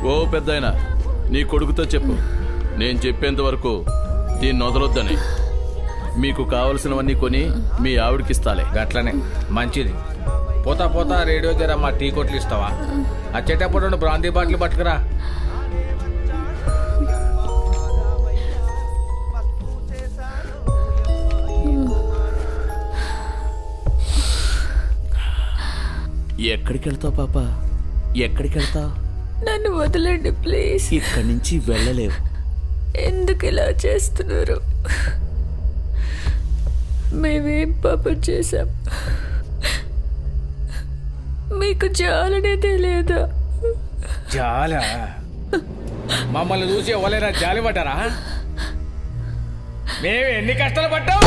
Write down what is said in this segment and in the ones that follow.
ఓ పెద్దాయనా, నీ కొడుకుతో చెప్పు, నేను చెప్పేంత వరకు దీన్ని వదలొద్దని. మీకు కావలసినవన్నీ కొని మీ ఆవిడకిస్తాలే. గట్లనే మంచిది. పోతా పోతా రేడియో జర మా టీ కొట్లు ఇస్తావా? వచ్చేటప్పుడు 2 బ్రాందీ బాటిల్ పట్టుకురా. ఎక్కడికి వెళ్తావు పాప? ఎక్కడికి వెళ్తావు? నన్ను వదలండి ప్లీజ్. ఇక్కడి నుంచి వెళ్ళలేవు. ఎందుకు ఇలా చేస్తున్నారు? మేమేం పాపం చేశాం? మీకు జాలనే తెలియదా? జాలా? మమ్మల్ని చూసి ఎవరైనా జాలి పడ్డారా? మేము ఎన్ని కష్టాలు పడ్డాం.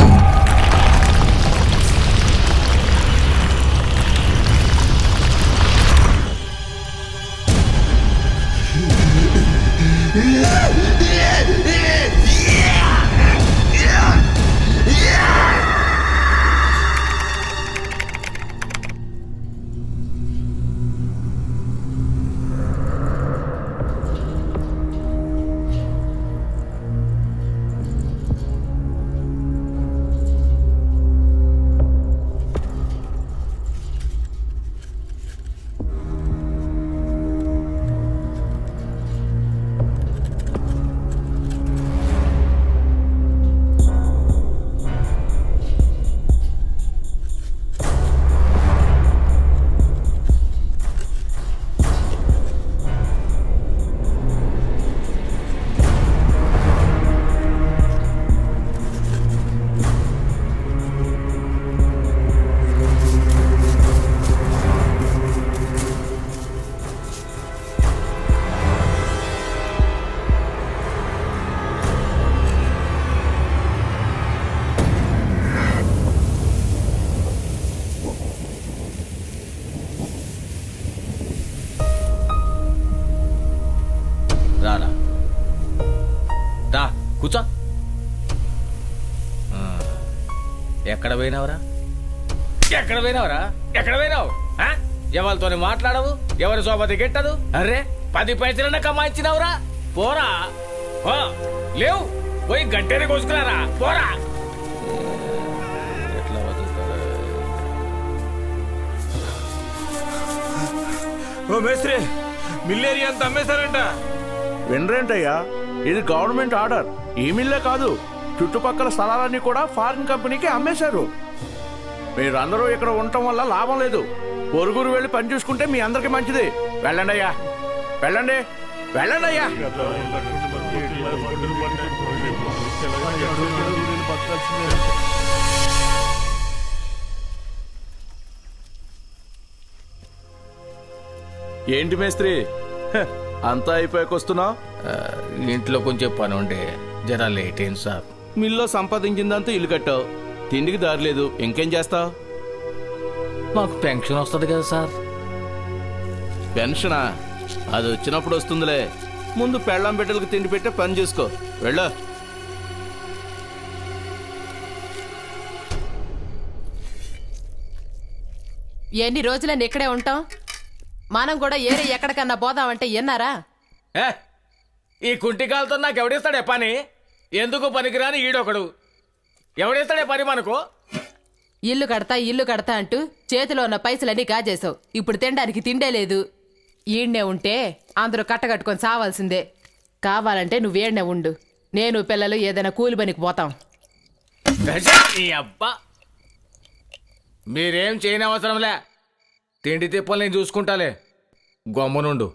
రారా, రా కూర్చో. ఎక్కడ పోయినావురా? ఎక్కడ పోయినావురా? ఎక్కడ పోయినావు? ఎవరితోని మాట్లాడవు, ఎవరి సోపతి గిట్టదు. అరే 10 పైసలన్నా కమాయించినావురా. పోరా, లేవు, పోయి గంటనే కోసుకున్నారా. పోరా. ఎట్లా వదులుతారా? ఓ మేస్త్రి, మిల్లేరియా అంతా అమ్మేశారంట. వినరేంటయ్యా, ఇది గవర్నమెంట్ ఆర్డర్. ఈ మిల్లే కాదు, చుట్టుపక్కల స్థలాలన్నీ కూడా ఫారిన్ కంపెనీకి అమ్మేశారు. మీరందరూ ఇక్కడ ఉండటం వల్ల లాభం లేదు. పొరుగురు వెళ్ళి పని చూసుకుంటే మీ అందరికి మంచిది. వెళ్ళండి అయ్యా, వెళ్ళండి, వెళ్ళండి అయ్యా. ఏంటి మేస్త్రి, అంతా అయిపోయాకొస్తున్నావు? ఇంట్లో కొంచెం పని ఉండే, జర లేట్ అయింది సార్. మిల్లో సంపాదించిందంతా ఇల్లు కట్టావు, తిండికి దారి లేదు, ఇంకేం చేస్తావు? మాకు పెన్షన్ వస్తుంది కదా సార్. పెన్షనా? అది వచ్చినప్పుడు వస్తుందిలే. ముందు పెళ్ళాం బిడ్డలకు తిండి పెట్టే పని చూసుకో. వెళ్ళ. ఎన్ని రోజులని ఇక్కడే ఉంటాం? మనం కూడా ఏరే ఎక్కడికన్నా పోదామంటే ఎన్నారా? ఈ కుంటికాలతో నాకు ఎవడిస్తాడే పని? ఎందుకు పనికిరాని ఈడొకడు ఎవడిస్తాడే పని మనకు? ఇల్లు కడతా అంటూ చేతిలో ఉన్న పైసలన్నీ గాజేశావు. ఇప్పుడు తినడానికి తిండే లేదు. ఈడ్నే ఉంటే అందరూ కట్టగట్టుకొని సావాల్సిందే. కావాలంటే నువ్వేడ్నే ఉండు, నేను పిల్లలు ఏదైనా కూలి పనికి పోతాం. అబ్బా, మీరేం చేయని అవసరంలే. తిండి తిప్పలు నేను చూసుకుంటాలే, గమ్మునుండు.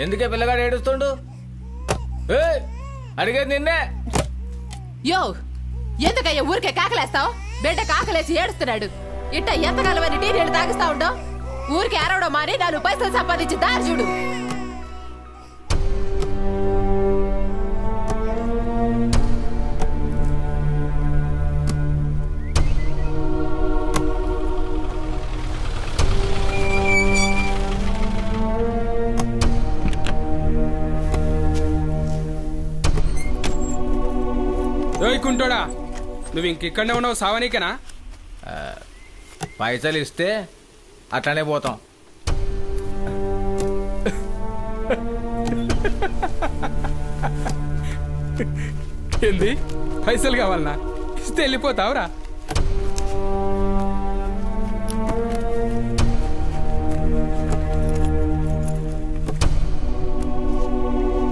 ఎందుకే పిల్లగాడు ఏడుస్తుండు? అడిగేది నిన్నే. యో, ఎందుకయ్యా ఊరికే కాకలేస్తావు? బిడ్డ కాకలేసి ఏడుస్తున్నాడు. ఇట్ట ఎంతకాలమని టీ నీళ్ళు తాగిస్తా ఉండవు? ఊరికి అరవడం మాని 4 పైసలు సంపాదించి దారి చూడు. కుంటోడా నువ్వు ఇంకెక్కడనే ఉన్నావు సావనీకేనా? పైసలు ఇస్తే అట్లానే పోతాం. ఏంది పైసలు కావాలనా? ఇస్తే వెళ్ళిపోతావురా.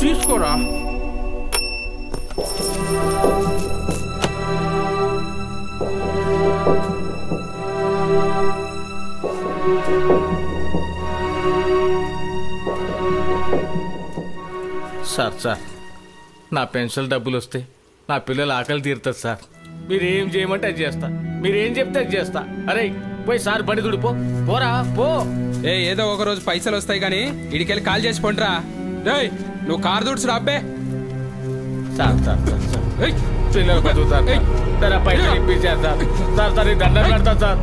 తీసుకోరా. సార్ నా పెన్షన్ డబ్బులు వస్తే నా పిల్లల ఆకలి తీరుతుంది సార్. మీరేం చేయమంటే అది చేస్తా, మీరేం చెప్తే అది చేస్తా. అరే పోయి సార్ బండి దుడిపో, పోరా పో. ఏదో ఒక రోజు పైసలు వస్తాయి కానీ ఇడికెళ్ళి కాల్ చేసి పండురా. డేయ్ నువ్వు కారు దూడ్చురా అబ్బే. సార్ పిల్లలు బతుకుతారు సార్. పైసలు ఇప్పించారు సార్. సార్ ఈ దండం పెడతారు సార్.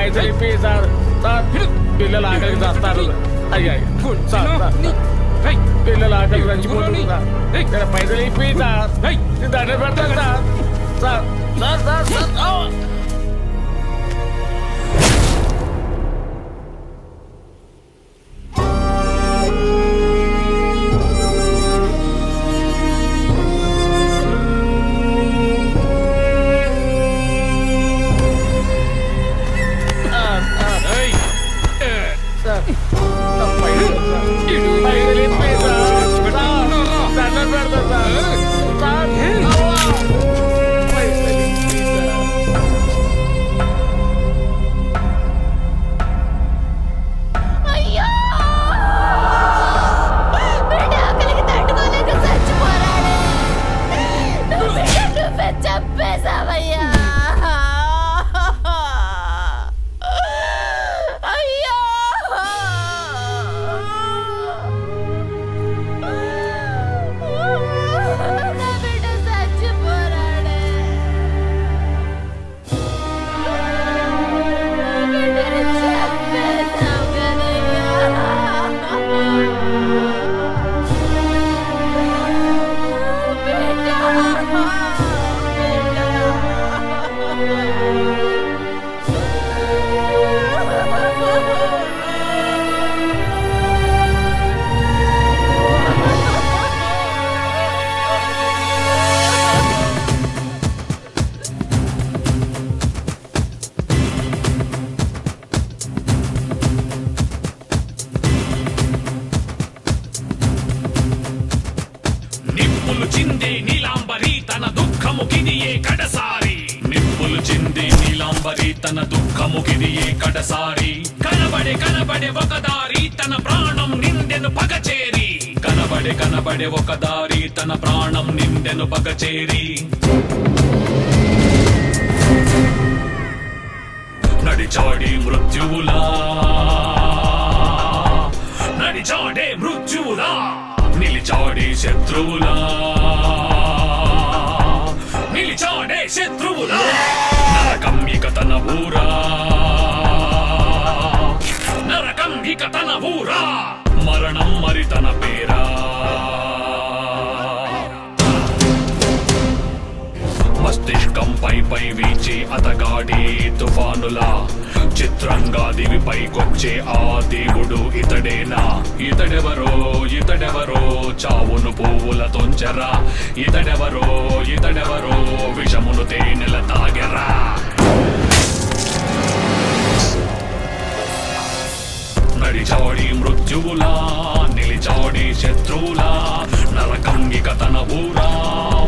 పైసలు ఇప్పి సార్. పిల్లలు ఆకలికి చేస్తారు. అయ్యా సార్ పిల్లలు ఆకలి రంచిపోతుంది సార్. పైసలు ఇప్పి సార్. దండం పెడతారు sir. Sir sir sir sir చంపేశావయ్యా. అయ్యో నా బిడ్డ చచ్చిపోరాడే. బిడ్డని చంపేశావు కదయ్యా. నిప్పులు చిందే నీలాంబరి తన దుఃఖముకిదియే కడసారి. నిప్పులు చిందే నీలాంబరి తన దుఃఖముకిదియే కడసారి. కనబడే ఒక దారి తన ప్రాణం నిండెను పగచేరి. కనబడే ఒక దారి తన ప్రాణం నిండెను పగచేరి. నడిచాడే మృత్యువులా, నడిచాడే మృత్యువులా, నిలిచాడే శత్రువులా, నిలిచాడే శత్రువులా. నరకం ఇక తన ఊరా, నరకం ఇక తన ఊరా. మరణం మరి తన పేరా. మస్తిష్కం పై వీచే అతగాడే తుఫానులా. చిత్రంగా దివిపైకొచ్చే ఆ దేవుడు ఇతడేనా? ఇతడెవరో చావును పువ్వుల తొంచెరా. ఇతడెవరో విషమును తేనెల తాగెరా. నడిచాడి మృత్యువులా, నిలిచాడి శత్రువులా. నరకం ఇక తన ఊరా,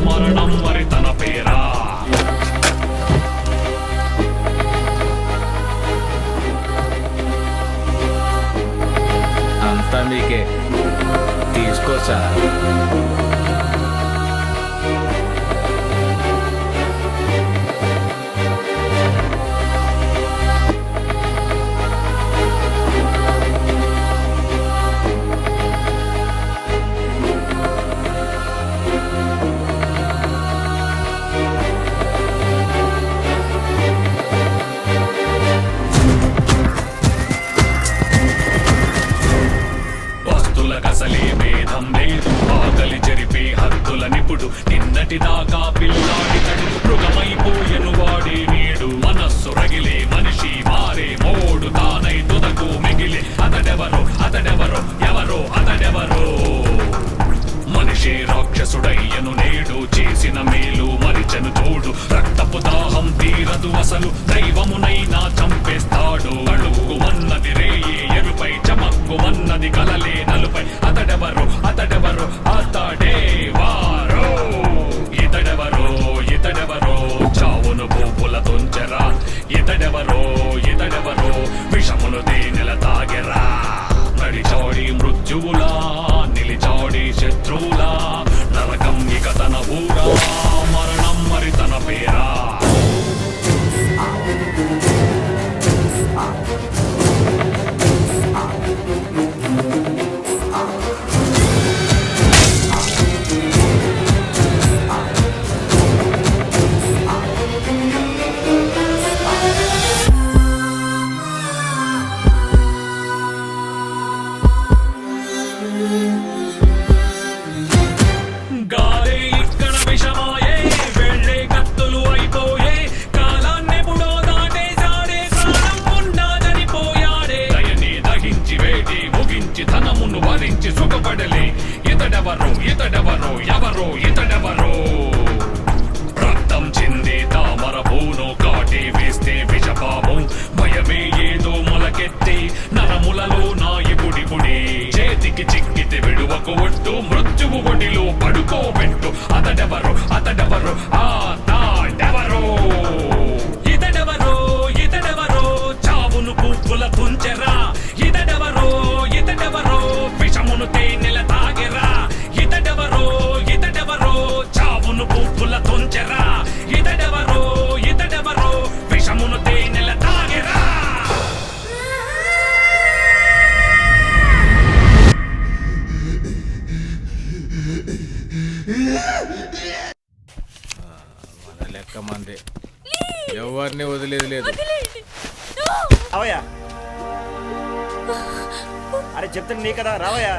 మరణం మరి తన పేరా. అంతా మీకే తీసుకో సార్. కసలే భేదం లేదు ఆకలి చెరిపే హద్దుల నిపుడు నిన్నటి దాకా పిల్లాడితడు మృగమైపోయెను వాడే నేడు మనస్సు రగిలే మనిషి మారే మోడు తానై తుదకు మిగిలే అతడెవరో అతడెవరో ఎవరో అతడెవరో మనిషి రాక్షసుడయ్యను నేడు చేసిన మేలు మరిచెను తోడు రక్తపు దాహం తీరదు అసలు దైవమునైనా చంపేస్తాడు అడుగుమన్నది రేయే ఎరుపై చమక్కుమన్నది కలలే నలుపై అతడెవరో అతడెవరో అతడే వారో ఇతడెవరో ఇతడెవరో చావును పూపుల తుంచెరా ఇతడెవరో ఇతడెవరో విషమును తేనెల తాగెరా నడిచాడి మృత్యువులా నిలిచాడి శత్రువులా నరకం ఇక తన ఊరా మరణం మరి తన పేరా గాలే ఇక్కడ విషమాయే వెళ్ళే కత్తులు అయిపోయే కాలాన్నెప్పుడో దాటేశాడే ప్రాణం ఉన్నా చనిపోయాడే దయని దహించి వేటి ముగించి ధనమును వరించి సుఖపడలే ఇతడెవరో ఇతడెవరో ఎవరో ఇతడెవరో రక్తం చిందే తామర పూను కాటే వేస్తే విషపాము భయమే ఏదో మొలకెత్తే నరములలో నా ఇపుడిపుడే చేతికి చిక్కితే విడువకు ఒట్టు మృత్యువు ఒడిలో పడుకోబెట్టు అతడెవరో అతడెవరో అతడెవరో ఇతడెవరో ఇతడెవరో చావును పువ్వుల తుంచెరా ఇతడెవరో ఇతడెవరో విషమును తేనెల తాగెరా ఇతడెవరో ఇతడెవరో చావును పువ్వుల తుంచెరా ఇతడెవరో ఇతడెవరో విషమును తేనెల తాగెరా మన లెక్క మంది ఎవరిని వదిలేదు లేదు రావయ్యా అరే చెప్తాను నీ కదా రావయ్యా